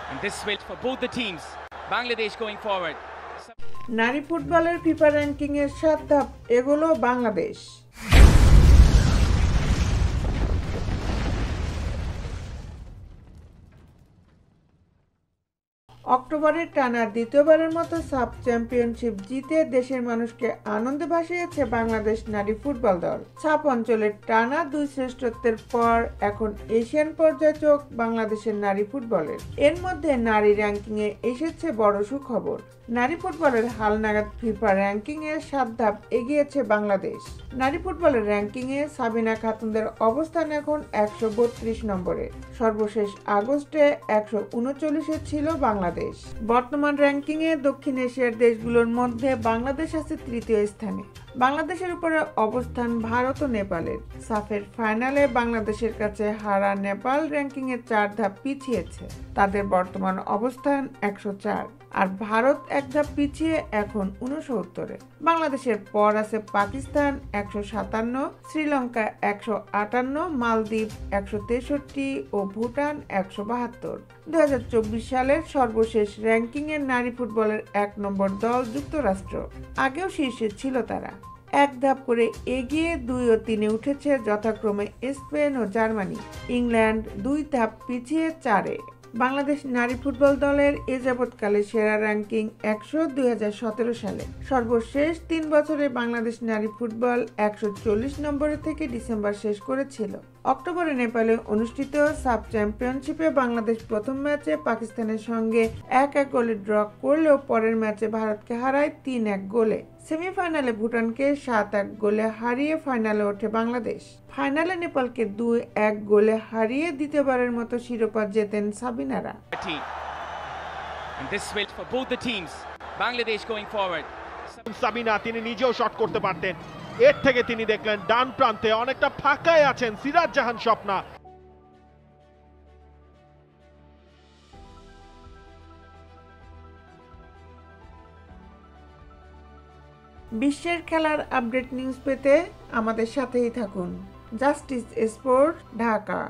And this will for both the teams. Bangladesh going forward. নারী ফুটবলের FIFA ranking এর 7 ধাপ এগোলো বাংলাদেশ। অক্টোবরে টানা দ্বিতীয়বারের মতো সাব চ্যাম্পিয়নশিপ জিতে দেশের মানুষকে আনন্দে ভাসিয়েছে বাংলাদেশ নারী ফুটবল দল। সাব অঞ্চলের টানা 2 শ্রেষ্ঠত্বের পর এখন এশিয়ান পর্যায়ে চোখ বাংলাদেশের নারী ফুটবলের। এর মধ্যে নারী র্যাঙ্কিংয়ে এসেছে বড় সুখবর। নারী ফুটবলের হালনাগাদ ফিফা র্যাঙ্কিংয়ে 7 ধাপ এগিয়েছে বাংলাদেশ। নারী ফুটবলের র্যাঙ্কিংয়ে সাবিনা খাতুনদের অবস্থান এখন 132 নম্বরে। সর্বশেষ আগস্টে 139-এ ছিল বাংলাদেশ। বর্তমান র্যাঙ্কিংয়ে দক্ষিণ এশিয়ার দেশগুলোর মধ্যে বাংলাদেশ আছে তৃতীয় স্থানে। বাংলাদেশের উপরে অবস্থান ভারত ও নেপালের। সাফের ফাইনালে বাংলাদেশের কাছে হারা নেপাল র্যাঙ্কিংয়ে 4 ধাপ পিছিয়েছে। তাদের বর্তমান অবস্থান 104, আর ভারত 1 ধাপ পিছিয়ে এখন 69-এ। বাংলাদেশের পর আছে পাকিস্তান 157, শ্রীলঙ্কা 158, মালদ্বীপ 163 ও ভুটান 172। 2024 সালের সর্বশেষ র্যাঙ্কিংয়ের নারী ফুটবলের 1 নম্বর দল যুক্তরাষ্ট্র। আগেও শীর্ষে ছিল তারা। 1 ধাপ করে এগিয়ে 2 ও 3-এ উঠেছে যথাক্রমে স্পেন ও জার্মানি। ইংল্যান্ড 2 ধাপ পিছিয়ে 4-এ। বাংলাদেশ নারী ফুটবল দলের এ যাবৎকালে সেরা র্যাঙ্কিং 100 2017 সালে। সর্বশেষ 3 বছরে বাংলাদেশ নারী ফুটবল 140 নম্বরে থেকে ডিসেম্বর শেষ করেছিল। অক্টোবরে নেপালে অনুষ্ঠিত সাব চ্যাম্পিয়নশিপে বাংলাদেশ প্রথম ম্যাচে পাকিস্তানের সঙ্গে 1-1 গোলে ড্র করলেও পরের ম্যাচে ভারতকে হারায় 3-1 গোলে। সেমিফাইনালে ভুটানকে 7-1 গোলে হারিয়ে ফাইনালে ওঠে বাংলাদেশ। ফাইনালে নেপালকে 2-1 গোলে হারিয়ে দ্বিতীয়বারের মতো শিরোপা জেতেন সাবিনারা। And this will for both the teams. Bangladesh going forward. Sabina তিনি নিজেও শট করতে পারতেন। এর থেকে তিনি দেখলেন ডান প্রান্তে অনেকটা ফাঁকায় আছেন সিরাজ জাহান স্বপ্না। বিশ্বের খেলার আপডেট নিউজ পেতে আমাদের সাথেই থাকুন। Justice sport, Dhaka.